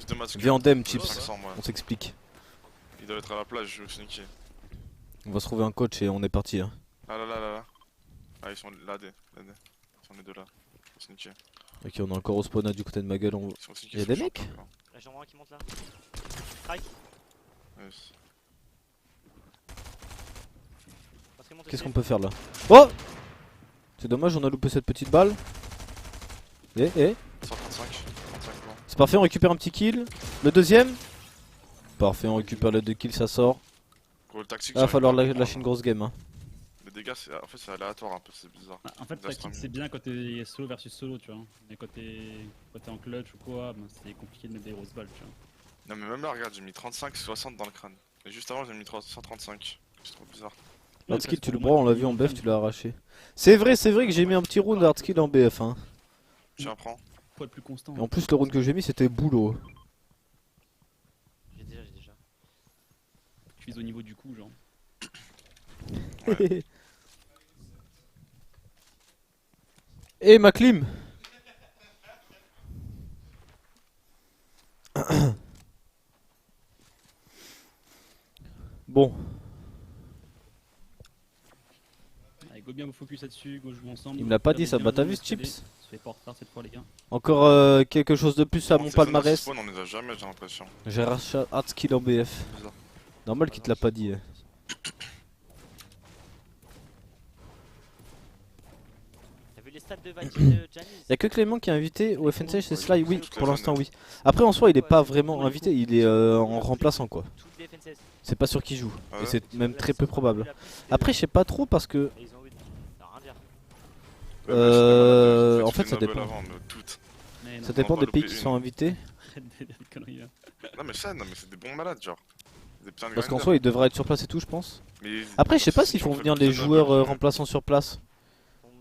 plus de maths que. Viens en dem, Chips. 500, moi. On s'explique. Il doit être à la plage, je vais sneaker. On va se trouver un coach et on est parti. Hein. Ah là là là là. Ah, ils sont là, Ils sont les deux là. Ils sont sneaker. Ok, on est encore au spawn du côté de ma gueule. Ils sont sneaker. Y'a des mecs? Là j'en vois un qui monte là. Crack. Yes. Qu'est-ce qu'on peut faire là? Oh! C'est dommage, on a loupé cette petite balle. 135. 35 points. C'est parfait, on récupère un petit kill. Le deuxième. Parfait, on récupère les 2 kills, ça sort. Gros, le tactique. Ah, va falloir lâcher une grosse game. Hein. Les dégâts, en fait, c'est aléatoire un peu, c'est bizarre. En fait, tactique c'est bien quand t'es solo versus solo, tu vois. Mais quand t'es en clutch ou quoi, ben, c'est compliqué de mettre des grosses balles, tu vois. Non, mais même là, regarde, j'ai mis 35-60 dans le crâne. Et juste avant, j'ai mis 135. C'est trop bizarre. Hardskill, tu le broies, on l'a vu en BF, tu l'as arraché. C'est vrai que j'ai mis un petit round hardskill en BF. Hein. Tiens, prends. Faut être plus constant. Et en plus, le round que j'ai mis, c'était boulot. J'ai déjà. Tu vises au niveau du coup, genre. Ouais. Et ma clim. Bon. Allez, go bien vous focus là-dessus, go jouer ensemble. Il me l'a pas dit ça, Bien, bah t'as bien vu ce installé. Chips? On se fait pas en retard cette fois, les gars. Encore quelque chose de plus à mon Ces zones palmarès. spawn, on les a jamais, j'ai l'impression. J'ai arraché hardskill en BF. Bizarre. Normal qu'il te l'a pas dit. Hein. T'as vu les stats de Janis? Y'a que Clément qui est invité au FNC chez Sly, oui, toutes les pour l'instant zones. oui. Après en soi il est pas vraiment invité, il est en remplaçant quoi. Toutes les FNCS. C'est pas sûr qu'il joue, Ah et ouais. c'est même très peu probable. Après je sais pas trop parce que Ils ont eu. Ça veut rien dire. en fait, ça dépend. Avant, mais toutes. Mais non, Ça dépend va des pas pays louper qui une. sont invités. arrête des conneries là. Non, mais c'est des bons malades, genre. Des putains de Parce qu'en grinders. soi il devrait être sur place et tout je pense. Mais Après je sais pas si s'ils on font fait venir le les petit joueurs double, remplaçants sur place.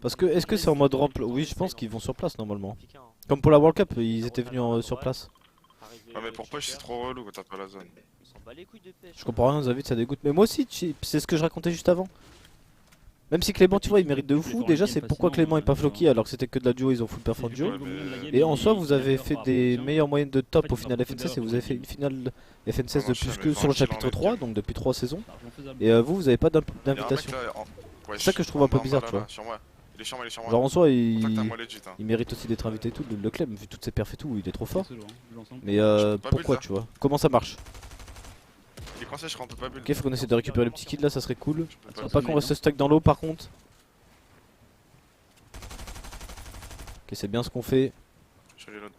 Parce que est-ce que c'est en mode remplacement? Oui je pense qu'ils vont sur place normalement. Compliqué, hein. Comme pour la World Cup ils étaient venus sur place. Pareil, Ouais, mais pour push, c'est trop relou quand t'as pas la zone. On s'en bat les couilles de pêche. Je comprends rien aux invités, ça dégoûte. Mais moi aussi c'est ce que je racontais juste avant. Même si Clément tu vois il mérite de fou, déjà c'est pourquoi Clément est pas floqué alors que c'était que de la duo, ils ont full perform duo. Et en soi vous avez fait des meilleures moyennes de top au final FNCS et vous avez fait une finale FNCS de plus que sur le chapitre 3, donc depuis 3 saisons. Et vous avez pas d'invitation. C'est ça que je trouve un peu bizarre tu vois. Sur moi. Il est sur moi, il est sur moi. Genre en soi Contacte-moi legit, hein. il mérite aussi d'être invité et tout, le club vu toutes ses perfs et tout, il est trop fort. Mais Je peux pas pourquoi build, tu vois? Comment ça marche? Il est coincé, je rentre pas build. Ok faut qu'on essaie de récupérer le petit kit là, ça serait cool. Je peux Faut pas pas qu'on reste stuck dans l'eau par contre. Ok c'est bien ce qu'on fait. Je reload.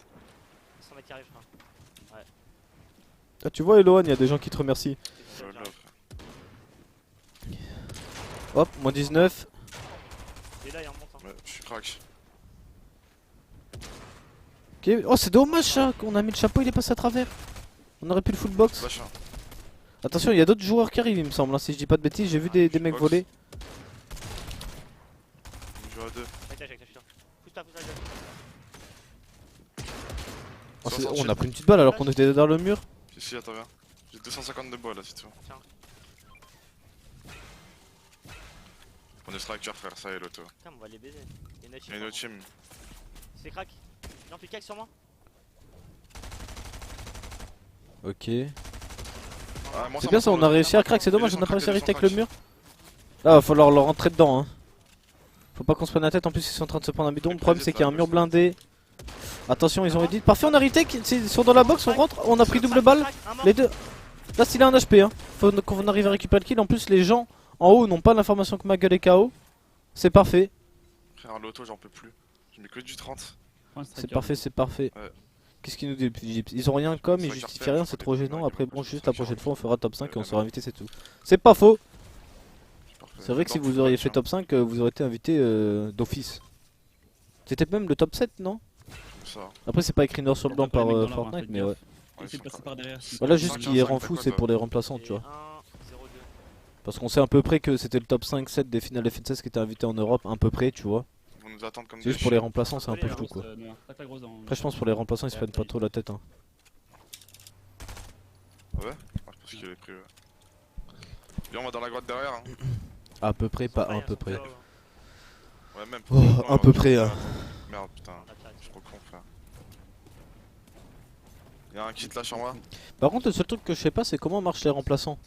100 mètres qui arrivent, frère. Ah tu vois Elohan, il y a des gens qui te remercient. Je reload, frère. Hop, moins 19. Et là il remonte. Hein. Ouais, je suis crack. Ok, oh c'est dommage ça, qu'on a mis le chapeau, il est passé à travers. On aurait pu le full box. Flash, hein. Attention, il y a d'autres joueurs qui arrivent il me semble, hein, si je dis pas de bêtises, j'ai vu des mecs box. voler. Je joue à 2. Avec la putain. Pousse-toi, Oh, Sans on sortir. a pris une petite balle alors qu'on était dans le mur. Si, attends, viens. J'ai 250 de bois là, c'est tout. Tiens. On est striker, frère, ça et l'auto. Tiens, on va les baiser. Il y a Il y a une autre team. C'est crack. Non, plus crack sur moi. Ok. Ah, moi, C'est bien ça, on a réussi à crack, c'est dommage, Ils on sont a pas réussi à crack, rester ils avec sont le mur. Là, va falloir leur rentrer dedans. Hein. Faut pas qu'on se prenne la tête, en plus ils sont en train de se prendre un bidon. Le problème c'est qu'il y a un mur blindé. Attention, ils ont dit. Parfait, on a retake, ils sont dans la box, on rentre, on a pris double balle. Les deux. Là, s'il a un HP, hein. Faut qu'on arrive à récupérer le kill. En plus, les gens en haut n'ont pas l'information que ma gueule est KO. C'est parfait, Frère, l'auto, j'en peux plus. Je mets que du 30. c'est parfait, c'est parfait. Ouais. Qu'est-ce qu'ils nous disent depuis Gyps? Ils ont rien comme, ils Striker justifient perd, rien, je c'est crois, trop des gênant. mecs, Après, ouais, bon, je juste sais la pas, prochaine je fois, on fera top 5 et on Ouais, sera invité, c'est tout. C'est pas faux. C'est vrai que si vous auriez fait top 5, vous auriez été invité d'office. C'était même le top 7, non? Ça. Après, c'est pas écrit noir sur blanc par Fortnite, mais ouais. Ouais, Essaye de passer par derrière. Voilà, juste Chacun qui cinq, rend t'as fou, quoi, c'est toi pour les remplaçants, tu vois. 1, 0, 2. Parce qu'on sait à peu près que c'était le top 5-7 des finales FNCS qui étaient invités en Europe, à peu près, tu vois. Ils vont nous attendre comme C'est des juste pour les chiens. remplaçants, c'est un peu flou, quoi. Après, je pense pour les remplaçants, ils se prennent pas trop la tête, hein. Ouais, je pense qu'il est pris. Ouais. Viens, on va dans la grotte derrière. Hein. À peu près, pas à peu près. Ouais, même. Oh, à peu près, hein. Merde, putain. Je suis trop con, frère. Y'a un kit là sur moi. Par contre, le seul truc que je sais pas, c'est comment marchent les remplaçants.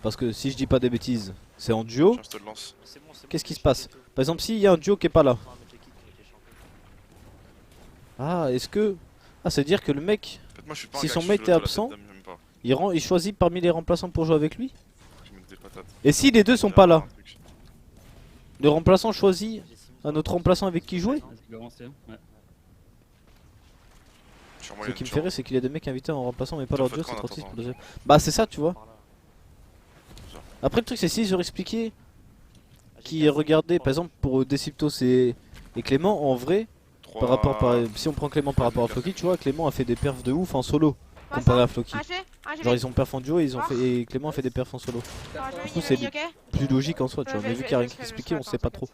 Parce que si je dis pas des bêtises, c'est en duo. Tiens, je te le lance. C'est bon, Qu'est-ce qui j'ai se passe? changé tout. Par exemple, s'il y a un duo qui est pas là. Faut mettre le kit qui était changé. Ah, est-ce que. Ah, c'est dire que le mec, En fait, moi je suis pas un Si gars son qui mate joue est l'auto, la absent, tête d'âme, j'aime pas. il choisit parmi les remplaçants pour jouer avec lui? Je mets des patates. Et si les deux sont Il y a pas un là, truc. le remplaçant choisit J'ai 6 un autre remplaçant avec qui jouer? Vas-y, go avancer. Ouais. Sur Ce moyen qui me de fait rire, c'est qu'il y a des mecs invités en remplaçant mais pas T'en leur fais duo, quoi c'est en trop triste attendant pour le deuxième. Bah, c'est ça, tu vois. par là. Après, le truc, c'est s'ils auraient expliqué Ah, j'ai qui cassé, regardait, je par crois. exemple, pour Deciptos et Clément, en vrai, Trois- par rapport si on prend Clément par rapport à Floki, tu vois, Clément a fait des perfs de ouf en solo comparé à Floki. Genre, ils ont perf en duo et, et Clément a fait des perfs en solo. Du coup, c'est plus logique en soi, tu vois. Mais vu qu'il n'y a rien qui est expliqué, on sait pas trop.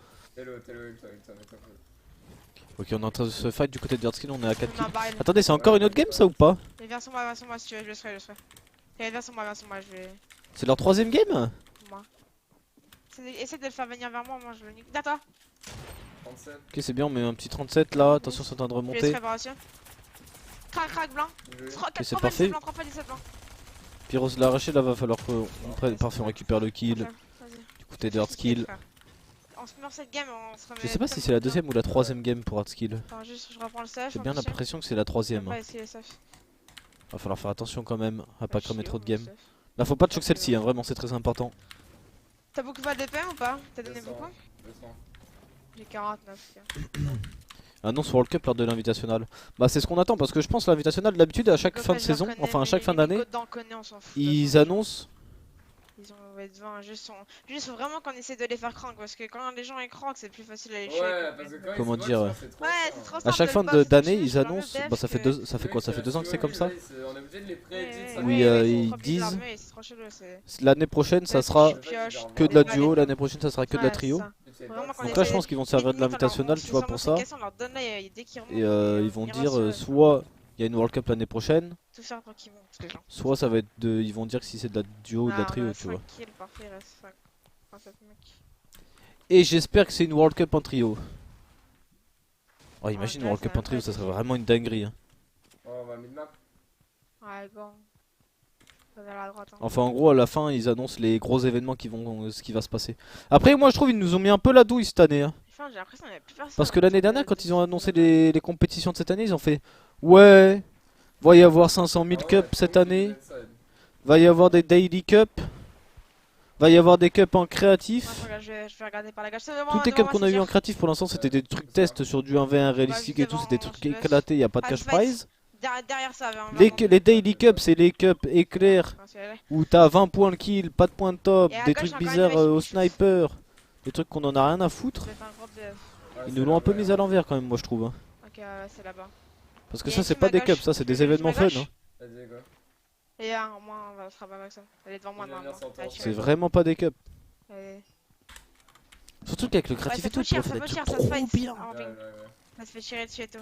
Ok, on est en train de se fight du côté de Hardskill, on est à 4 kills. Attendez, c'est encore une autre game ça ou pas? Viens sur moi si tu veux, je le ferai. Viens sur moi, je vais. C'est leur troisième game? Moi. Essaie de le faire venir vers moi, je le nique. D'accord, Ok, c'est bien, on met un petit 37 là, attention, c'est en train de je vais remonter. préparation. Crac, blanc. c'est parfait. Blanc, 3 fois 17 blanc. Pyros l'a arraché, là va falloir qu'on prenne. Parfait, on récupère le kill. Ok, vas-y. Du côté de Hardskill. On se met dans cette game, on se remet. Je sais pas si c'est la deuxième ou la troisième game pour Hardskill. Attends, juste, je reprends le safe. J'ai bien l'impression que c'est la troisième. Ouais, c'est le safe. Va falloir faire attention quand même à pas cramer trop de game. game. Là, faut pas de choc celle-ci, hein, vraiment, c'est très important. T'as beaucoup de balles de PM ou pas? T'as donné beaucoup? J'ai 49. tiens. Annonce World Cup lors de l'invitationnal. Bah, c'est ce qu'on attend parce que je pense l'invitationnal d'habitude à chaque Goffin, fin de je le saison, reconnais, enfin à mais chaque fin les d'année, Goths d'en connaît, on s'en fout. ils annoncent. Ils ont être 20, juste faut vraiment qu'on essaie de les faire crank parce que quand les gens ils crank c'est plus facile à les tuer. Ouais, parce que quand ils Comment se moquent, dire, ça, c'est trop Ouais, chiant. c'est trop À simple chaque de fin le buff, d'année, c'est ils sur la annoncent. même Bah, ça fait def ça fait quoi? Ça fait 2 ans que c'est comme ça. On est obligé de les pré-edit. ça. Oui, ils disent- C'est trop chelou, c'est. L'année prochaine, ça Ouais, sera tu pioches, que de la Ouais, duo. ouais. L'année prochaine, ça sera que de la Ouais, trio. c'est ça. Vraiment, qu'on Donc là, je essaie- pense qu'ils vont se servir de limite, on leur l'invitationnel, montre tu vois, les pour informations ça. cassées, on leur donne là, dès qu'ils remontent, Et ils vont ira dire sur eux. soit il y a une World Cup l'année prochaine, Tout faire tranquillement. Parce que genre. soit ça va être de. Ils vont dire que si c'est de la duo ou de la Ah, trio, on a tu vois. 5 kills, parfait, il reste 5. 37 mecs. Et j'espère que c'est une World Cup en trio. Oh, imagine une Ouais, World ça Cup en va trio, pas ça être serait chaud. vraiment une dinguerie. Hein. Oh, on va mid-map. Ouais, bon. Vers la droite. Hein. Enfin, en gros, à la fin, ils annoncent les gros événements qui vont, ce qui va se passer. Après, moi, je trouve ils nous ont mis un peu la douille cette année. Hein. Enfin, j'ai l'impression qu'il n'y avait plus personne. Parce que l'année dernière, quand ils ont annoncé les compétitions de cette année, ils ont fait ouais, va y avoir 500 000 cups cette année, va y avoir des daily cups, va y avoir des cups en créatif. Ouais, je vais regarder par la gauche. Tous les cups qu'on a eu en créatif pour l'instant, c'était des trucs tests sur du 1v1 réalistique et tout, c'était des trucs éclatés, il n'y a pas de cash prize. Derrière ça, Les daily cups, c'est les cups éclairs où t'as 20 points le kill, pas de points de top, Et à des gauche, trucs encore bizarres une au mèche. sniper, des trucs qu'on en a rien à foutre. Ils nous l'ont un peu mis à l'envers quand même, moi je trouve. Hein. Ok, c'est là-bas. Parce que Et ça, une c'est team pas à des gauche. cups, ça, c'est des Tu veux une événements team à fun. gauche Hein. Vas-y, go. Et là, au moins, on sera pas avec ça. Elle est devant moi, Il va venir normalement. s'entendre. C'est vraiment pas des cups. Ouais, Surtout qu'avec le créatif ça et tout, peut tu chier, vois, ça des peut trucs chier, ça se trop fight. bien. En Ouais, ping. ouais, ouais. Ça se fait tirer dessus et tout.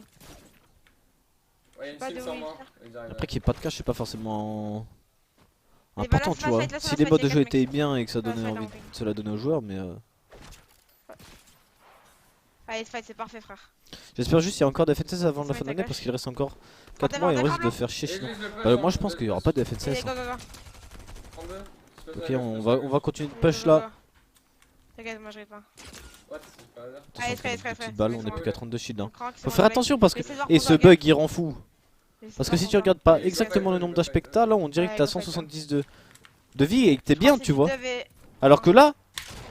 Ouais, y'a une Pas team de sur où moi. il Et j'arrive. Après qu'il n'y ait pas de cash, c'est pas forcément Et bah là, important, c'est tu la vois. fight, là, c'est Si la les fight, modes de les jeu quatre étaient bien et que ça C'est la donnait fight, envie, là, en cela donnait aux joueurs, mais Allez, fight, c'est parfait, frère. j'espère juste qu'il y a encore des FNCS avant Ça la met fin ta d'année gauche. parce qu'il reste encore Quand 4 mois et on d'accord, risque de blanc. faire chier Et sinon. lui, je le push, Moi hein, je pense le qu'il y aura push. pas de Allez, FNCS. go, Hein. go, go. 32. Je peux Ok, faire on va continuer de Go, push go, là. go. T'inquiète, moi je ride pas. What? C'est pas hasard. Attention, Allez, on fait très, des très, petites très. balles, on est Ouais. plus qu'à 32 shields. Hein. On crank, c'est Faut bon, faire mec. attention parce que. Laissez voir Et qu'on ce va bug il rend fou. Laissez Parce que voir si qu'on tu va. regardes pas Oui, exactement ouais, le nombre ouais, d'aspects que t'as, là on dirait que Ouais, t'as ouais, 170 de vie et que t'es Je crois bien, que tu c'est vois. devait- Alors que là,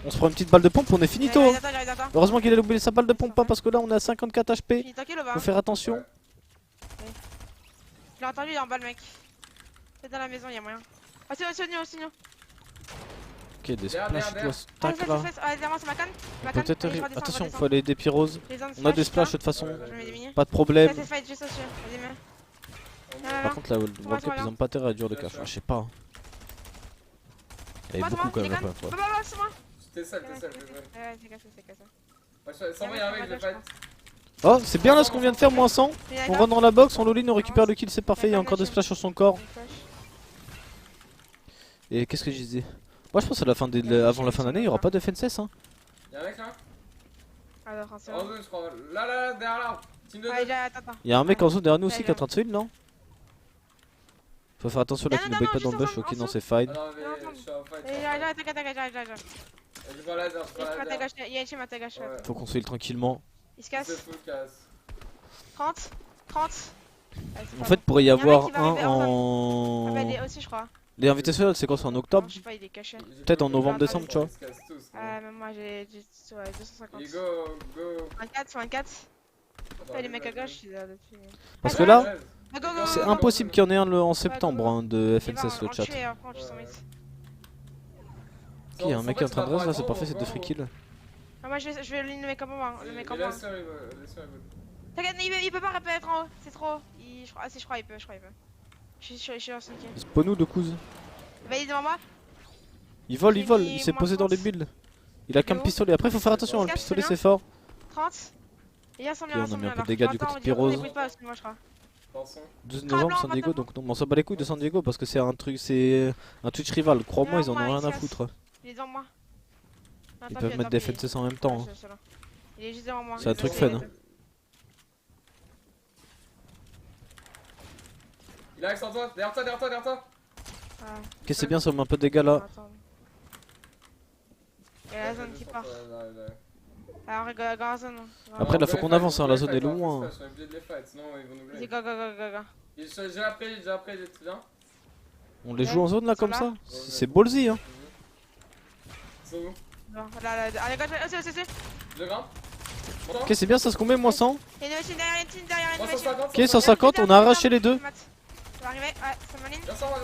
on se prend une petite balle de pompe, on est finito. J'arrive, Hein. j'arrive, j'arrive. Heureusement qu'il a oublié sa balle de pompe, pas parce que là on est à 54 HP. Fini tranquille ou pas? Faut faire attention. Ouais. Je l'ai entendu, il est en bas le mec. C'est dans la maison, y'a moyen. Ah, c'est au signal. Ok, des Derrière, splash, derrière. toi, stack là. Allez, derrière moi, c'est ma canne. On peut peut-être. Allez, je redescends, Attention, je faut aller des pyroses. redescends. On a des splash de toute façon, Ouais, Je mets des mini. pas de problème. Ça, c'est fight juste au-dessus. Vas-y, mets. Par contre, la World Cup, Toi, ils ont pas intérêt à dur de cash. Je sais pas. hein. Il y avait beaucoup quand même la première fois. Bah, c'est moi. T'es seul, t'es seul. Ouais, c'est cassé, c'est cassé. Ouais, sans moi, y'a un mec, je fight. Oh, c'est bien là ce qu'on vient de faire, moins 100. On rentre dans la box, on all-in, on récupère le kill, c'est parfait. Il y a encore des splash sur son corps. Et qu'est-ce que je disais? Moi je pense à la fin avant la fin d'année, il y aura pas de FNCS. Hein. Y'a un mec là? Alors, c'est En bon. deux, je crois. Là, derrière là. Team de Allez, deux. attends. Il y a un mec en zone derrière nous aussi qui est en train de se heal, non? Faut faire attention là Non, qu'il non, ne bait non, pas dans le juste bush, en ok dessous. non c'est fine. Ah non, mais Non, je suis en fight. J'arrive. Je prends laser, je prends laser. Il y a une team à ta gauche. Ouais. Faut qu'on se file tranquillement. Il se C'est casse. full casse. 30. En fait pourrait y Il y a un mec avoir qui va un arriver en... Ah bah il est aussi je crois. Les invitations c'est quoi, c'est en octobre? Non, je sais pas, il est caché. Peut-être en novembre, décembre, tu vois. Ils se cassent tous. Même moi j'ai 250. Et go, go. 24. Attends, Ouais, les mecs à gauche, ils ont dessus. Parce Ah, que ouais, là, Go, go, go, c'est go, go. impossible qu'il y en ait un en septembre hein, de Il va FNCS le en chat. tuer, après, on tue son mate. Ok, y'a un mec qui est en train de raise là, c'est parfait, c'est 2 free kills. Ah, moi je vais le mec en moi. Le mec en moi. Laisse-le, T'inquiète, il peut pas être en haut, c'est trop. Ah si, je crois il peut. Je suis en 5ème. Spawn nous de couze. Bah il est devant moi. Il vole, J'ai il mis s'est moins posé dans les 30. builds. Il a qu'un Yo. pistolet, après faut faire attention, hein, le Casse, pistolet c'est c'est fort. 30. Il y a 100 Ok, on a mis un peu de dégâts du côté de Pyrrhose. Moi je crois. 12 novembre, San Diego, donc non, on s'en bat les couilles de San Diego parce que c'est un truc, c'est un Twitch rival. Crois-moi, ils en ont Non, rien il à se foutre. Il est devant moi. Non, Ils tant peuvent pis, mettre tant des pis. FNCS en même temps. Ouais, hein. c'est là. Il est juste devant moi. C'est un truc C'est- fun, hein. Il est avec toi, derrière toi. Ah, Ok, c'est bien, ça met un peu de dégâts là. attends. Il y a la zone qui part. Alors, regarde la zone. Après, là, faut qu'on avance, hein, la zone est loin. Je suis obligé de les fight, sinon ils vont nous Vas-y, griller. go. J'ai appris, tu viens. On les joue en zone là comme ça? là. C'est ballsy hein. Ils sont où? Bon, là, allez, go, aussi. Je grimpe. Ok, c'est bien, ça se combien, moins 100? Il y a une machine derrière, Moi 150. Ok, 150, on a arraché les deux. Ça va arriver, ouais, c'est ma ligne. Viens sans moi.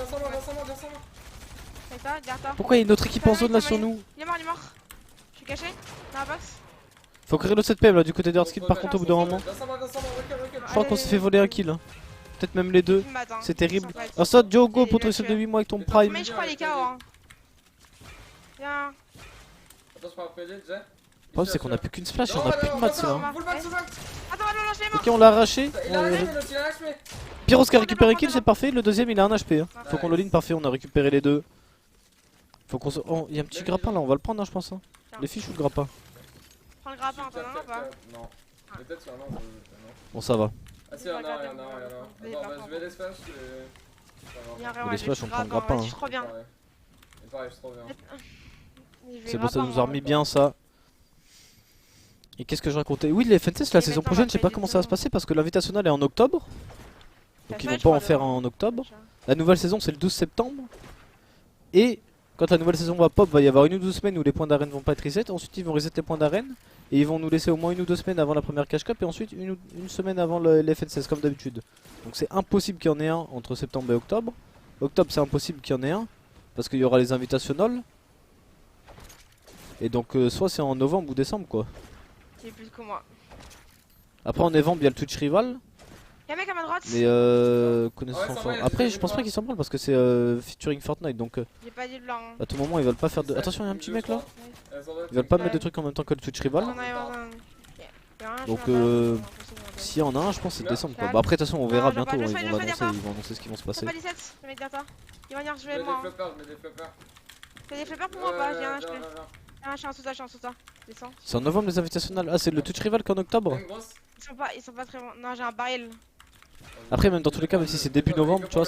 C'est ça, derrière toi. Pourquoi il y a une autre équipe en zone là sur nous? Il est mort. Je suis caché dans la box. Faut courir le 7 PM là du côté de Hardskill par contre au bout d'un moment. Viens sans moi, recule. Je crois qu'on s'est fait voler un kill. Hein. Peut-être même les deux. Il me bat, hein. C'est terrible. Ils sont pas- Ah ça, Joe, go Il pour ton l'a set de tué. 8 mois avec ton prime. Mais je crois les KO. Hein. Viens. Attends, je prends un PG, Jay. Le problème c'est qu'on a plus qu'une splash, on a plus de mats là. Full back. Attends, lâche les morts. Ok, on l'a arraché. Il a lâché, l'autre, il a lâché. Pyros qui a récupéré kill, c'est parfait. Le deuxième il a un HP. Hein. Faut qu'on le ligne, parfait, on a récupéré les deux. Faut qu'on se. Oh, il y a un petit grappin là, on va le prendre, hein, je pense. Hein. Les fiches ou le grappin? Prends le grappin, t'en as un ou pas? Non. Peut-être sur un non. Bon, ça va. Ah si, y'en a un. Attends, je vais les splash et... Viens, Les splash, on prend le grappin. Je suis trop bien. Pareil, je suis trop bien. C'est bon, ça nous a remis bien ça. Et qu'est-ce que je racontais? Oui, les FNCS la Et saison maintenant, prochaine, on je sais va pas payer comment du ça va se temps. passer parce que l'invitationnel est en octobre. Donc ils vont pas en faire en octobre. La nouvelle saison c'est le 12 septembre. Et quand la nouvelle saison va pop, va y avoir 1 ou 2 semaines où les points d'arène vont pas être reset. Ensuite ils vont reset les points d'arène. Et ils vont nous laisser au moins 1 ou 2 semaines avant la première cash cup. Et ensuite une semaine avant les FNCS comme d'habitude. Donc c'est impossible qu'il y en ait un entre septembre et octobre. Octobre c'est impossible qu'il y en ait un. Parce qu'il y aura les invitationnels. Et donc soit c'est en novembre ou décembre quoi. Il est plus que moi. Après en novembre il y a le Twitch rival. Y'a un mec à ma droite. Mais connaissance Ouais, ça fort. va, Après j'ai je pense vu pas qu'ils s'en branlent parce que c'est featuring Fortnite donc J'ai pas dit blanc. à tout moment ils veulent pas faire de. Attention, il y a un petit mec là. Ils veulent pas mettre de trucs en même temps que le Twitch rival. Donc, S'il y en a un, je pense que c'est décembre quoi. Bah après de toute façon on verra Non, bientôt, je hein, fais ils vont pas. annoncer ce qui vont se passer. Pas 17, le mec derrière toi. Il va venir Je jouer mets moi. des flippers, je mets des flippers. Fais des flippers pour moi ou pas? J'ai un HP. Ah, je suis en sous ça. Descends. C'est en novembre les invitationnels. Ah c'est le Twitch rival qu'en octobre. Une grosse. Ils sont pas très bons. Non, j'ai un baril. Après même dans tous les cas même si c'est début novembre tu vois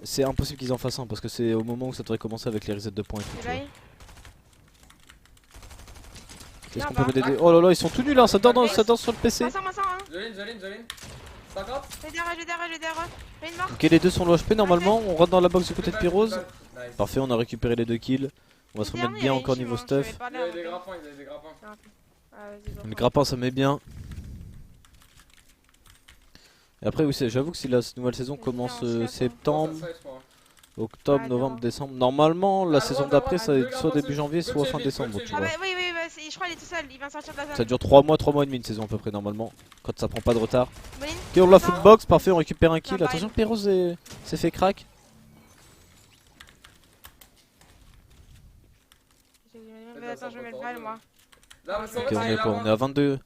c'est impossible qu'ils en fassent un parce que c'est au moment où ça devrait commencer avec les resets de points et tout. Tu tu vois. l'as eu? Est-ce qu'on Non, peut mettre des... Oh là là ils sont tout nuls là, ça danse sur le PC. Moi ça, hein. Joline. 50. J'ai derrière eux. J'ai une mort. Ok les deux sont low HP normalement, on rentre dans la box du côté de Pyrrhose. Nice. Parfait, on a récupéré les 2 kills. On va se remettre bien encore niveau stuff. Il y a des grappins, Ah, vas-y, go. Le grappin ça met bien. Et après oui j'avoue que si la nouvelle saison commence septembre, octobre, Ah, novembre, non. décembre, normalement la Ah, saison ouais, d'après ouais, ça va deux être soit grappins, début c'est- janvier soit Gauthier fin vite, décembre Gauthier tu Ah vois. bah oui, je crois qu'il est tout seul, il vient sortir de la Ça zone. dure 3 mois et demi une saison à peu près normalement, quand ça prend pas de retard. Moline, Ok on la attends. footbox, parfait on récupère un kill. Ah, bah, Attention Pyrrhose s'est fait crack. Attends, je mets le balle moi. Là, Ok on est quoi? On est à 22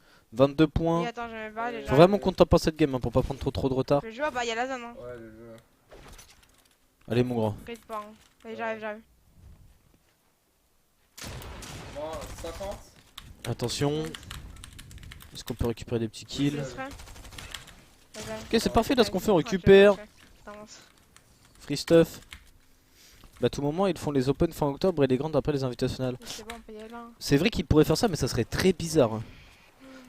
Oui, points. attends, je mets le balle. Faut vraiment qu'on tape pas cette game hein, pour pas prendre trop de retard. Le jeu, bah y'a la zone. Hein. Ouais, le jeu. Allez mon grand. Rate pas. Hein. Allez, j'arrive. Moi, 50. Attention. Est-ce qu'on peut récupérer des petits kills? Je serai. Ok c'est parfait là ce qu'on fait, on récupère. free stuff. Bah, à tout moment, ils font les open fin octobre et les grandes après les invitationnels. C'est bon, on peut y aller. Hein. C'est vrai qu'ils pourraient faire ça, mais ça serait très bizarre. Hein.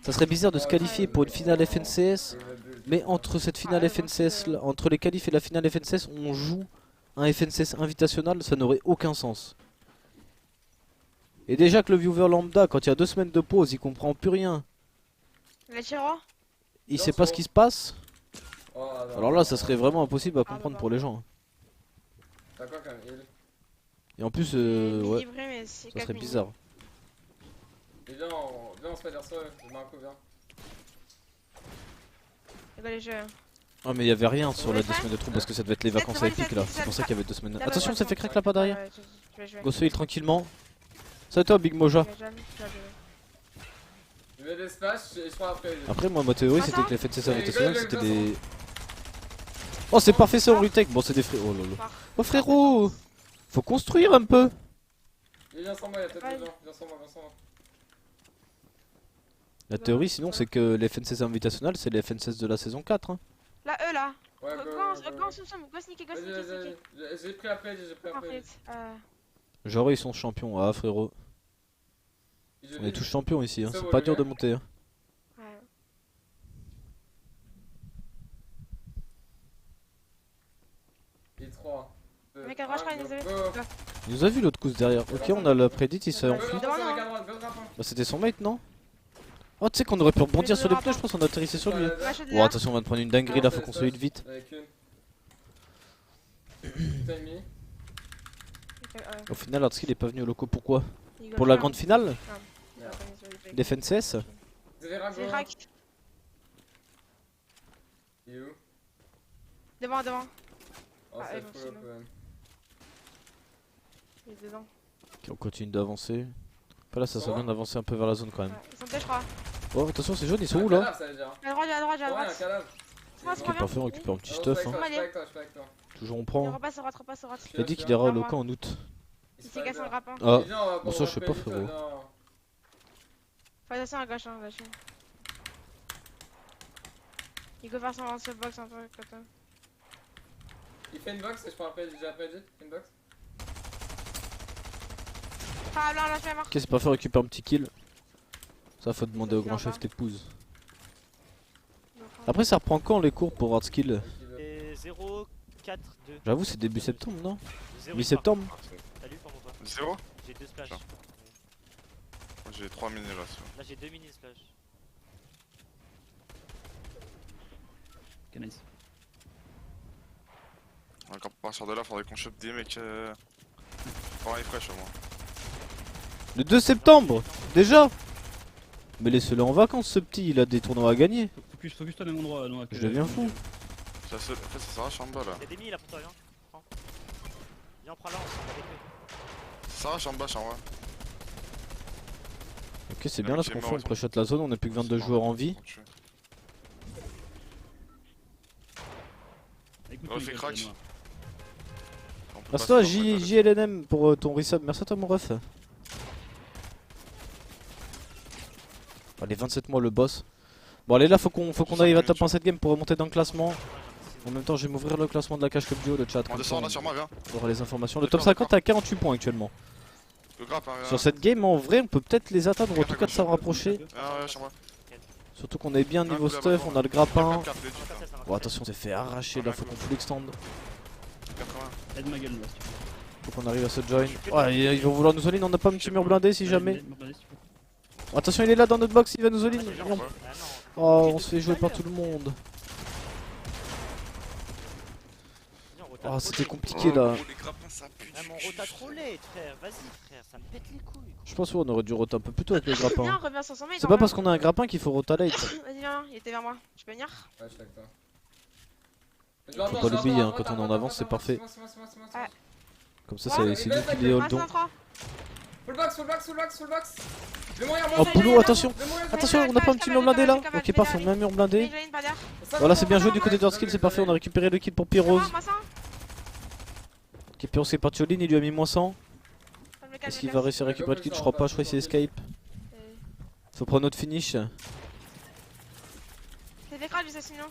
Ça serait bizarre de se qualifier pour une finale FNCS, mais entre cette finale FNCS, là, entre les qualifs et la finale FNCS, on joue un FNCS invitational, ça n'aurait aucun sens. Et déjà que le viewer lambda, quand il y a 2 semaines de pause, il comprend plus rien. Les tiroirs. Il sait pas ce qui se passe. Oh, Alors là, ça serait vraiment impossible à comprendre pour les gens. hein. T'as quoi comme heal? Et en plus, ouais, ça serait bizarre. Et viens, on se fait dire ça, Marco, viens. C'est quoi les jeux? Ah mais il y avait rien sur On la les 2 fait semaines de trou parce que ça devait être les vacances à Epic là. C'est pour ça qu'il y avait 2 semaines. Là, Attention, là, ça fait crack là-bas derrière. Ouais, je vais jouer. Go heal tranquillement. C'est à toi Big Moja. Je mets des splash et je prends après. Après moi ma théorie c'était que les FNCS invitationnels Ouais, c'était go, des... Oh c'est parfait ça on retake. Bon c'est des frères. Oh lolo. Oh frérot, faut construire un peu. Viens sans moi, y'a peut-être des gens. Viens sans moi, viens sans moi. La théorie sinon c'est que les FNCS invitationnels c'est les FNCS de la saison 4 hein. Là, eux là. Ouais, go, Go, go sneaker, go Vas-y, sneaker. vas-y. J'ai pris après, j'ai pris après. Genre ils sont champions. Ah frérot. On est tous champions ici hein. C'est pas dur de monter hein. Ouais. Et 3. Mec à droite, je crois, il nous avait. Il nous a vu l'autre cousse derrière. Ok on a le prédit, il s'est enfui. Devant Bah c'était son mate non? Oh tu sais qu'on aurait pu rebondir sur les pneus je pense on a atterrissé sur lui. Oh attention on va te prendre une dinguerie là faut qu'on se hit vite. Au final Hardskill est pas venu au loco pourquoi? Pour la grande finale? Des FNCS? C'est rack. Il est où? Devant. Oh Ah, c'est bon, full sinon. up quand même. Il est dedans. Ok on continue d'avancer. Enfin là ça serait bien d'avancer un peu vers la zone quand même. Ils sont deux, je crois. Oh attention c'est jaune ils sont où là? À droite. Ouais, un cadavre. Ok parfait on récupère un petit stuff hein. Je suis avec toi. Toujours on Il prend. repasse. Il a dit qu'il ira au loco en août. Il s'est cassé un grappin. Ah bon ça je sais pas frérot. Fais attention à gauche, hein, là-dessus. Il peut faire son lance box un peu comme ça. Il fait une box et je prends après, j'ai après dit. Une box. Ah là, je vais mort. Ok c'est pas fait récupérer un petit kill. Ça faut demander au grand chef t'épouse. Après ça reprend quand les cours pour Hardskill? Et 0, 4, 2. J'avoue c'est début septembre non? 0, Mi-septembre? Salut, pour moi. 0. J'ai 2 splash. Tiens. J'ai 3 mini là. Là, j'ai 2 mini splash. Ok, nice. Encore à partir de là, faudrait qu'on chope des mecs. Pareil fraîche au moins. Le 2 septembre? Déjà? Mais laissez-le en vacances ce petit, il a des tournois à gagner. Focus toi au même endroit, Noah. Je deviens fou. En fait, ça s'arrache en bas là. Y'a des mini là pour toi, viens. Prends. Viens, prends là, on avec eux. Ça s'arrache en bas, en vrai. Ok c'est bien là ce qu'on fait, on pré-shot la zone, on a plus que 22 joueurs en vie. On fait crack. Merci toi JLNM pour ton resub, merci à toi mon ref. Allez 27 mois le boss. Bon allez là faut qu'on arrive à top en cette game pour remonter dans le classement. En même temps je vais m'ouvrir le classement de la cache club duo, le chat. On descend là sur moi, viens. On aura les informations. Le top 50 a 48 points actuellement. Le grappe, hein, Sur cette game en vrai on peut peut-être les atteindre ou en tout cas de s'en rapprocher. Ah ouais, sur moi. Surtout qu'on est bien niveau stuff, on a le grappin. Bon, Bon attention on s'est fait arracher là, faut qu'on full extend. 80. Aide ma gueule, là, si tu veux. Faut qu'on arrive à se join. Ouais ils vont vouloir nous all-in, on n'a pas un petit mur blindé si jamais. Attention il est là dans notre box, il va nous all-in. Oh on se fait jouer par tout le monde. Oh c'était compliqué là. Ah, mon rota trop laid, frère. Vas-y, frère, ça me pète les couilles. Je pense qu'on aurait dû rota un peu plus tôt avec le Viens, grappin. reviens sur son mate. C'est pas parce qu'on a un grappin qu'il faut rota late. Vas-y, viens, il était vers moi. Tu peux venir? Ouais, je suis avec toi. Faut pas l'oublier hein, quand on est en avance c'est parfait. Comme ça c'est lui qui les hold. Full box. Oh boulot attention. Attention on a pas un petit mur blindé là. Ok parfait on a un mur blindé. Voilà c'est bien joué du côté de Hardskill, c'est parfait, on a récupéré le kill pour Pyrrhose. Ok Pyrrhose est parti au ligne, il lui a mis moins 100. Est-ce qu'il va réussir à récupérer le kill? Je crois pas, je crois qu'il s'est escape. Faut prendre notre finish. C'est des cracks, sinon.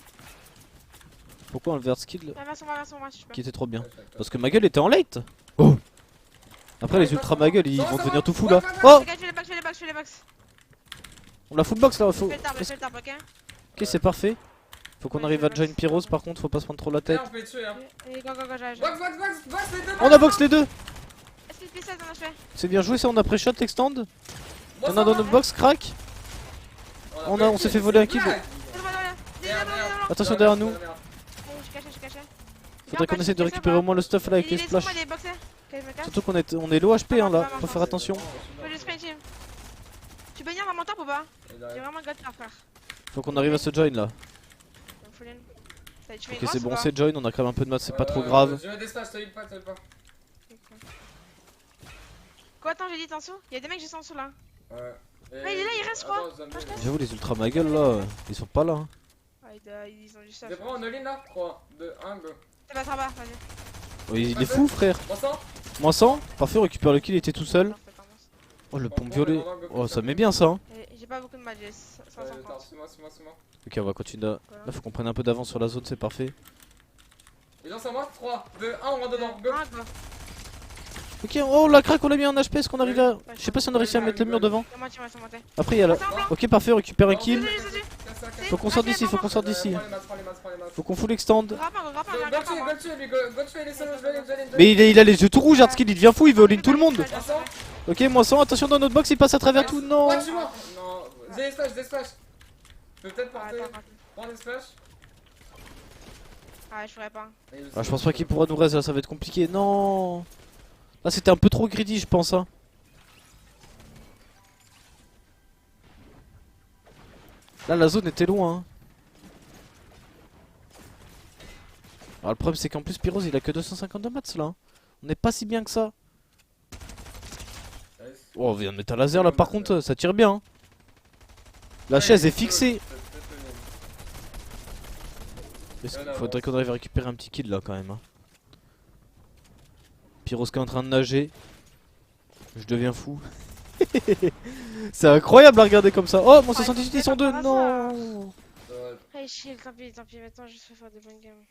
Pourquoi enlever skill Vers moi, je sais pas. qui était trop bien? Parce que ma gueule était en late. Oh. Après les ultra ma gueule ils vont devenir tout fou là. Oh, Je fais les box. on la full box là, faut... Je fais le tard, ok. Ok c'est parfait. Faut qu'on arrive à join Pyros par contre, faut pas se prendre trop la tête. On peut les tuer hein. Et go, j'arrive. Box les deux. On a box les deux. Est-ce qu'il fait ça dans HP? C'est bien joué ça, on a pré-shot extend. On a dans notre box crack. On s'est fait voler un kill. Attention derrière nous. Je suis caché. Faudrait qu'on essaie de récupérer au moins le stuff là avec les splash. Surtout qu'on est, on est low HP hein, là, faut faire attention. Tu peux venir dans mon top ou pas? J'ai vraiment god frère. Faut qu'on arrive à se join là. Ça, tu fais une Ok c'est grosse bon, ou on pas? s'est join, on a quand même un peu de maths, c'est pas trop grave. Je vais des stages, t'as pas. Quoi, attends, j'ai dit t'en dessous? Y'a des mecs juste en dessous là. Ouais. Ouais, il est là, il reste quoi? J'avoue les ultra ma gueule là, ils sont pas là. Hein. Ils ont juste ça. T'es prêt, on all-in là? 3, 2, 1, go. C'est pas ça va, vas-y. Oh, il est fou frère. 300? Moins 100, parfait, on récupère le kill, il était tout seul. Oh le pompe violet. Oh ça met bien ça hein. J'ai pas beaucoup de match, j'ai 150. C'est moi. Ok on va continuer là, faut qu'on prenne un peu d'avance sur la zone, c'est parfait. Il lance à moi, 3, 2, 1, on rentre dedans, go. Ok, oh la crack, on l'a mis en HP, est-ce qu'on arrive à... Je sais pas si on a réussi à mettre le mur devant. Après il y a la... Ok parfait, on récupère un kill. Faut qu'on sorte d'ici, Faut qu'on full extend. Mais il a les yeux tout rouges, Hardskill, il devient fou, il veut all-in tout le monde. Ok, moins 100, attention dans notre box, il passe à travers tout, non. Non, j'ai des splash. Peut-être partir. Prends des splash. Ah, je ferais pas. Ah, je pense pas qu'il pourra nous rester là, ça va être compliqué, non. Là c'était un peu trop greedy je pense hein. Là la zone était loin hein. Alors le problème c'est qu'en plus Pyros il a que 252 mats là hein. On est pas si bien que ça. Oh on vient de mettre un laser là par contre ça tire bien hein. La chaise est fixée. Il faudrait qu'on arrive à récupérer un petit kill là quand même hein. Pyros qui est en train de nager. Je deviens fou. C'est incroyable à regarder comme ça. Oh mon 78 ils sont deux. Non. Hey chill, tant pis, maintenant je vais faire des bonnes games.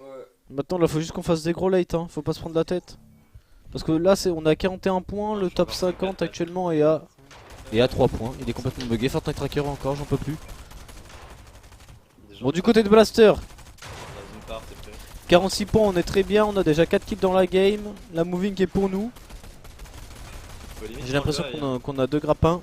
Maintenant là faut juste qu'on fasse des gros late hein. Faut pas se prendre la tête. Parce que là on a 41 points. Le top 50 actuellement est à 3 points. Il est complètement bugué. Fortnite Tracker encore, j'en peux plus. Bon du côté de Blaster 46 points, on est très bien, on a déjà 4 kills dans la game, la moving est pour nous. J'ai l'impression qu'on a 2 grappins.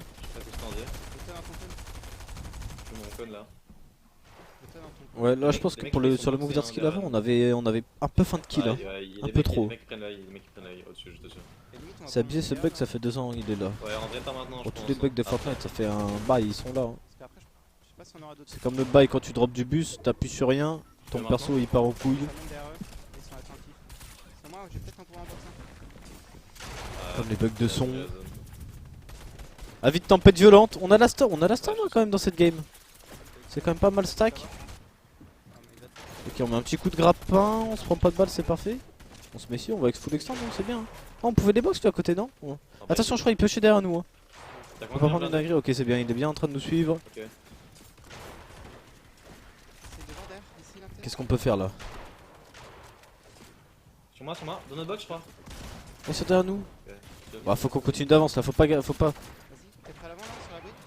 Ouais là je pense que pour sur le move skill avant on avait un peu fin de kill hein. Un peu trop. C'est abusé ce bug, ça fait 2 ans il est là. Pour tous les bugs de Fortnite ça fait un bail, ils sont là hein. C'est comme le bail quand tu drops du bus, t'appuies sur rien, ton perso il part en couille. Comme les bugs de son. Avis de tempête violente. On a la star quand même dans cette game. C'est quand même pas mal stack. Ok on met un petit coup de grappin, on se prend pas de balles, c'est parfait. On se met ici, on va avec full extend, c'est bien. Oh, on pouvait les box tu à côté non ouais. Attention je crois qu'il peut chier derrière nous hein. On va pas prendre une dinguerie, ok c'est bien, il est bien en train de nous suivre. Qu'est-ce qu'on peut faire là? Sur moi, dans notre box je crois. Oh c'est derrière nous. Bah faut qu'on continue d'avance là, faut pas. On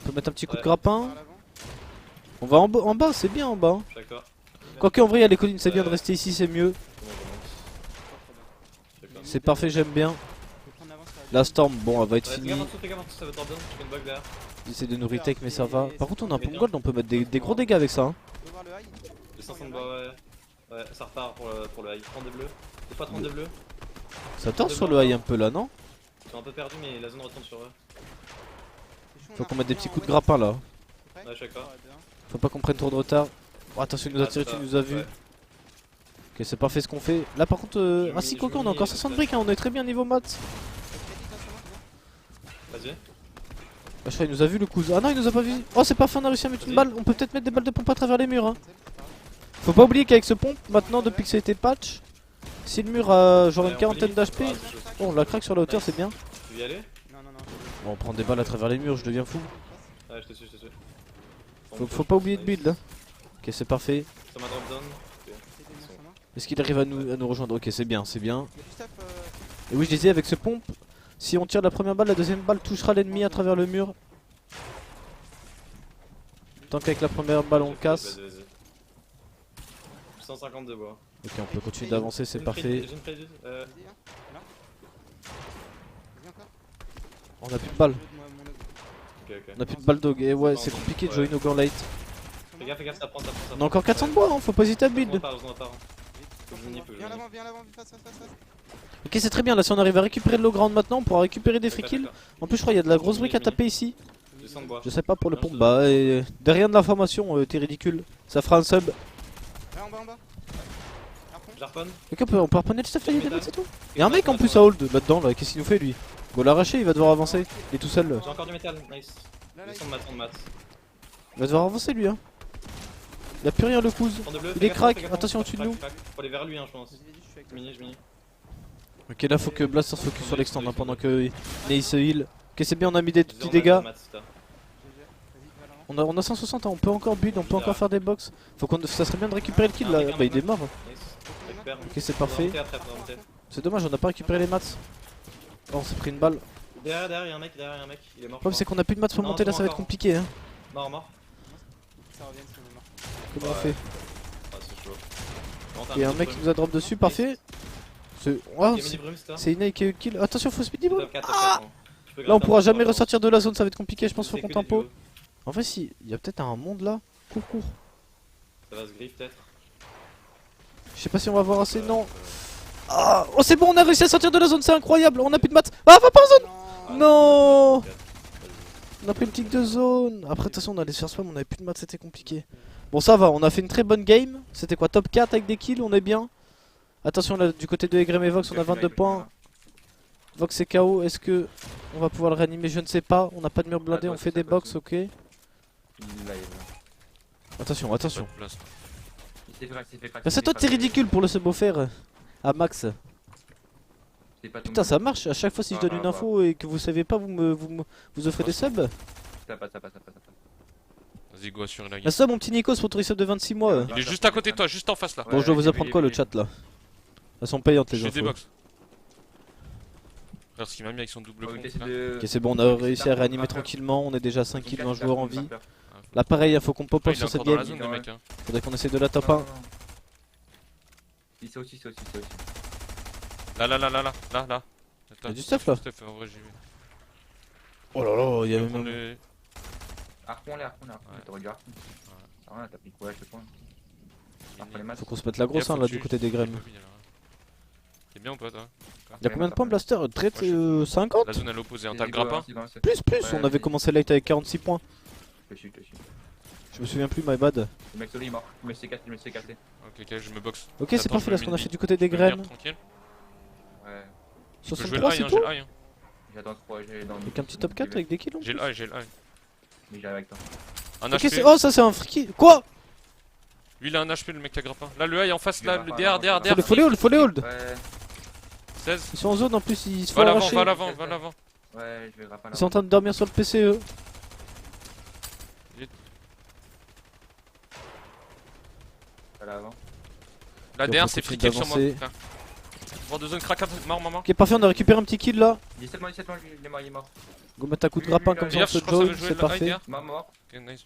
peut mettre un petit coup de grappin. On va en bas, c'est bien en bas. Hein. D'accord. Quoique en vrai il y a les collines, c'est bien de rester ici, c'est mieux. C'est parfait, j'aime bien. La storm, bon elle va être finie. J'essaie de nous retake mais ça va. Par contre on a un pompe gold, on peut mettre des gros dégâts avec ça. Hein. Les 500 de bas ouais, ça repart pour le high. 32 bleus. Des fois 32 bleus. Ça torche sur le high un peu là non? Ils sont un peu perdus mais la zone retourne sur eux. Faut qu'on mette des petits coups de grappin là. Ouais je suis d'accord. Faut pas qu'on prenne trop de retard. Oh, attention il nous a tiré dessus, il nous a vu. Ok c'est parfait ce qu'on fait. Là par contre ah si quoi on a encore 60 briques hein, on est très bien niveau maths. Vas-y. Ah, je crois qu'il nous a vu le coup. Ah non il nous a pas vu. Oh c'est pas fin, on a réussi à mettre une balle. On peut peut-être mettre des balles de pompe à travers les murs hein. Faut pas oublier qu'avec ce pompe maintenant depuis que ça a été patch, si le mur a genre une quarantaine d'HP, oh on la craque sur la hauteur c'est bien. Tu veux y aller? Bon on prend des balles à travers les murs, je deviens fou. Ouais je te suis. Faut pas oublier de build là. Ok c'est parfait. Ça m'a drop down. Est-ce qu'il arrive à nous rejoindre? Ok, c'est bien, c'est bien. Il y a du stuff, Et oui, je disais, avec ce pompe, si on tire la première balle, la deuxième balle touchera l'ennemi à travers le mur. Tant qu'avec la première balle on casse. Vas-y, vas-y. 150 de bois. Ok, on peut continuer d'avancer, c'est parfait. J'ai une prédit. vas-y, hein. Là. Vas-y encore. On a plus de balles. Ok, ok. On a plus de balles dog. Et ouais, c'est compliqué de jouer une Ogre Light. Fais gaffe, ça prend, ça prend. On a encore 400 de bois, hein, faut pas hésiter à On build. part, on part. Faut que je nie, faut que je Viens nie. l'avant, viens l'avant, face. Ok, c'est très bien. Là, si on arrive à récupérer de low ground maintenant, on pourra récupérer des free kills. D'accord. En plus, je crois qu'il y a de la grosse brique à taper ici. 200 de bois. Je sais pas pour le pompe. Bah, derrière de l'information, t'es ridicule. Ça fera un sub. Là en bas. Harpon. J'arponne. Ok, on peut harponner le stuff là, il y a des mecs, c'est tout. Y'a un mec en plus à hold là-dedans, là. Qu'est-ce qu'il nous fait lui? Go l'arracher, il va devoir avancer. Il est tout seul. J'ai encore du métal, nice. Là, 200 de maths. Il va devoir avancer lui, hein. Il a plus rien le couze. Prends de bleu, Il fais est gaffe, crack, fais gaffe, attention crack, au-dessus de nous. crack. Faut aller vers lui, hein, je pense. Vas-y, je suis avec Je mini, je mini. Ok, là faut que Blaster se focus sur l'extend hein, pendant que Ney se heal. Ok, c'est bien, on a mis des petits Zéro dégâts. maths, c'est ça. Vas-y, va là. On a 160 ans, on peut encore build, on peut encore faire des box. Ça serait bien de récupérer le kill là. Bah, il est mort. Nice. Récupère. Ok, c'est parfait. Remontez après, remontez. C'est dommage, on n'a pas récupéré les mats. Oh, on s'est pris une balle. Le Derrière, y'a un mec, il est mort. problème, c'est qu'on a plus de mats pour Non, monter là, c'est ça va être encore. compliqué. Hein. Mort. Ça revient si on est mort. Comment on Ouais. fait? Ah, c'est chaud. Il y a un mec qui nous a drop dessus, parfait. Oh, C'est c'est Inay qui a eu le kill. Attention, faut speedy ball. Là, Là, on pourra jamais ressortir de la zone, ça va être compliqué, je pense, faut qu'on tempo. En vrai, si, il y a peut-être un monde là. Cours. Ça va se griffe peut-être. Je sais pas si on va avoir assez, non. Ah, oh, c'est bon, on a réussi à sortir de la zone, c'est incroyable. On a plus de mats. Ah, va pas en zone. Non. On a pris une tic de zone. Après, de toute façon, on allait se faire spam, on avait plus de maths, c'était compliqué. Bon, ça va, on a fait une très bonne game. C'était quoi, top 4 avec des kills, on est bien. Attention, là, du côté de Egrem et Vox, on a 22 points. Vox est KO, est-ce que on va pouvoir le réanimer? Je ne sais pas. On n'a pas de mur blindé, on fait des box, ok. Attention. Bah, c'est toi, t'es ridicule pour le sub offert à Max. Putain, ça marche. À chaque fois, si je donne une info et que vous savez pas, vous offrez des subs. Vas-y, go sur la La sub, mon petit Nikos, pour ton sub de 26 mois. Il est juste à côté de toi, juste en face là. Bon, je dois vous apprendre quoi le chat là? Elles sont payantes les Je fais des infos. box. Regarde ce qu'il m'a mis avec son double compte là. Ok, c'est bon, on a réussi à réanimer tranquillement. On est déjà 5 kills d'un joueur en vie. Là, pareil, il faut qu'on pop Il up est sur cette encore dans la game. zone, le mec. Hein. Faudrait qu'on essaie de la top 1. C'est aussi. Là. Il y a du stuff là. En vrai, j'ai vu. Oh là là, il y a Je vais prendre même. le- Harpon, t'aurais dû harpon. Ah ouais, t'as pris quoi, je te prends. Harpon les maths. Faut qu'on se mette la grosse hein, là du côté des graines. T'es bien ou pas toi? Il y a combien de points Blaster? Traite 50? La zone à l'opposé, hein, t'as le Vas-y, go, grappin? avance. Plus, Ouais, on avait vas-y. commencé late avec 46 points. Je suis. Je me souviens plus, my bad. Le mec solo il est mort. Je me suis écarté. Ok, je me boxe. Ok, c'est Attends, parfait je là me ce mets qu'on a une fait du côté des Je peux venir graines. tranquille. Ouais. Je peux jouer le 63 high, c'est hein, tout? j'ai le high. Hein. J'attends 3, j'ai dans Avec un petit top 4 avec des kills. J'ai le high. Mais j'arrive avec toi. Un Ok, HP. c'est. Oh, ça c'est un free. Quoi? Lui il a un HP, le mec qui a grappin. Là, le high en face, là, Grappin, derrière. Faut les hold. Ouais, 16. Ils sont en zone en plus, ils se Va font l'avant, arracher. va l'avant. ouais, je vais grappin là. Ils sont en train de dormir sur le PC eux. Pas là avant. Là, Ok, derrière, on c'est continue free kill sur moi. d'avancer. Putain. Bord de zone, crack, mort, maman. Ok, parfait, on a récupéré un petit kill là. 17 mois, il est mort. Go mettre un coup de grappin comme ça on Regarde, se je crois que ça jaune, va jouer c'est le high parfait. derrière. Mort. Ok, nice.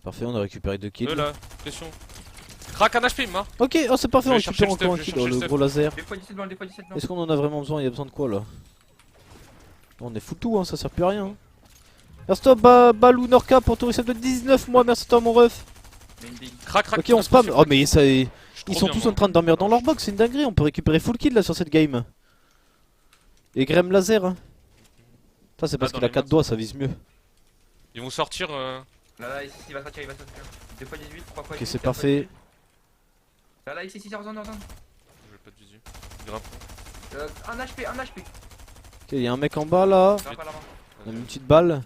Parfait, on a récupéré 2 kills. Là, pression. Crack un HP, mort. Ok, oh c'est parfait, Je on vais chercher récupère le encore un stuff, je kill. vais Oh, le chercher gros laser. 2 fois 17 blancs. Est-ce qu'on en a vraiment besoin? Il y a besoin de quoi là? On est foutu, hein, ça sert plus à rien. Hein. Merci toi Balou Norca pour ton reset de 19 mois, merci toi mon ref. Crack. Ok, on spam. Oh, mais ça est. Je suis Ils trop sont bien, tous moi. en train de dormir dans leur box, c'est une dinguerie. On peut récupérer full kill là sur cette game. Et Grem laser. Hein. Ça, c'est parce dans qu'il a les 4 mains. doigts, ça vise mieux. Ils vont sortir. Là, ici, il va sortir. 2 fois 18, 3 fois 18. Ok, c'est parfait. Là, ici, hors zone. J'ai pas de visu. Grappe. Un HP. Ok, il y a un mec en bas là. Grappe à la main. On a une petite balle.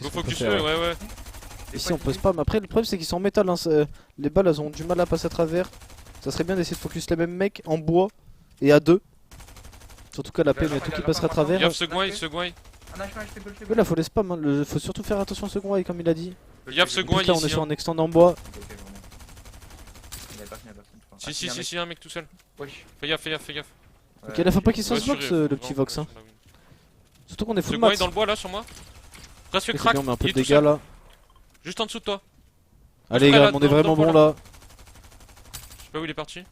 Go Qu'est-ce qu'on peut focus faire, le, ouais. Ici on peut spam. Après le problème c'est qu'ils sont en métal. Hein. Les balles elles ont du mal à passer à travers. Ça serait bien d'essayer de focus les mêmes mecs en bois et à 2. Surtout qu'à la paix, mais tout qui passerait à travers. Regarde, second eye. Un HP, Ouais, là faut les spam. Hein. Faut surtout faire attention au second eye comme il a dit. Gaffe second Putain, on est ici. sur Hein. un extend en bois. Ok, vraiment. Il y a personne, je crois. Si, si, si, un mec tout seul. Wesh. Fais gaffe, fais gaffe, fais gaffe. Ok, là faut pas qu'il se fasse Ouais, box sur- le faut petit vraiment Vox. Hein. sur la win. Surtout qu'on est full Second est max. dans le bois là sur moi. Presque Ok, c'est crack. bien, on met un peu Il de est tout dégâts seul. là. Juste en dessous de toi. Allez, près, gars, là, on est dans vraiment le bois, bon là. là. Je sais pas où il est parti.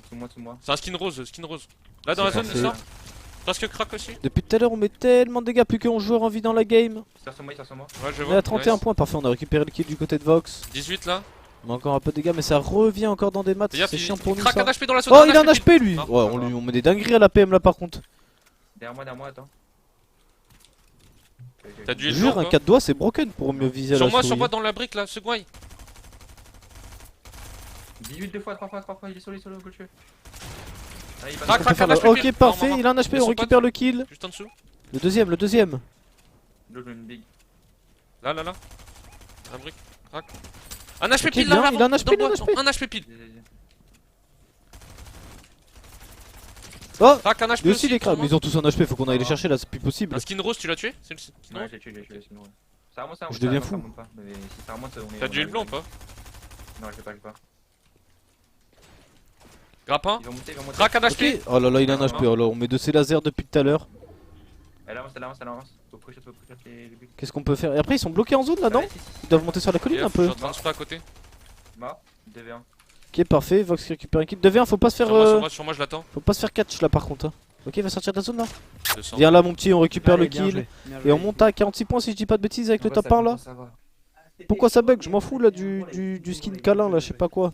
Sous moi. C'est un skin rose, skin rose. Là dans la C'est zone, il parfait. sort. Presque crack aussi. Depuis tout à l'heure, on met tellement de dégâts, plus qu'un joueur en vie dans la game. Il sort sur moi. Ouais, je On est vois. à 31 Nice. points, parfait. On a récupéré le kill du côté de Vox. 18 là. On a encore un peu de dégâts, mais ça revient encore dans des maths. Fais gaffe, C'est il chiant pour nous. craque Ça. un HP dans la zone. Oh, il a un HP lui. Ah. Ouais, on met des dingueries à la PM là par contre. Derrière moi, attends. T'as dû Jure, un 4 doigts c'est broken pour mieux viser à la sur souris. moi dans la brique là, second eye. 18 2 fois, 3 fois, il est solo, go le tuer. Ah, il passe. Crac, On peut faire un le- HP Ok, pile. parfait, Non, il a un HP, Ils on sont récupère pas- le kill. Juste en dessous. Le deuxième. L'autre, une big. Là. La brique. Crac. Un HP Ok, pile bien, là, il a un dans HP, le il a un bois. HP. Un HP pile. Oh, Crac, un HP lui aussi il est sur crade, moi. mais ils ont tous un HP, faut qu'on aille les chercher là, c'est plus possible. Un skin rose, tu l'as tué? C'est le skin Ouais, rose. je l'ai tué, sinon. Ça remonte, ça Je remonte. deviens ça fou. remonte pas. Mais si ça remonte, on est. T'as du heal blanc ou pas? Non, je l'ai pas. Grappin. Ils vont monter. Crac, un Ok, HP. oh là là, il a un HP, oh là, on met de ces lasers depuis tout à l'heure. Elle avance. Faut pusher les buts. Qu'est-ce qu'on peut faire? Et après, ils sont bloqués en zone là, non? Allez, si. Ils doivent monter sur la colline un peu. Je suis en train de spray à côté. Mort. 2v1. Ok, parfait, Vox qui récupère un kill. 2v1, faut pas se faire. Sur moi, je l'attends. Faut pas se faire catch là par contre. Hein. Ok, va sortir de la zone là. 200. Viens là, mon petit, on récupère le Allez, bien kill. joué, bien Et joué. on monte à 46 points si je dis pas de bêtises avec le top 1 là. Pourquoi ça bug? Je m'en fous là du skin câlin là, je sais pas quoi.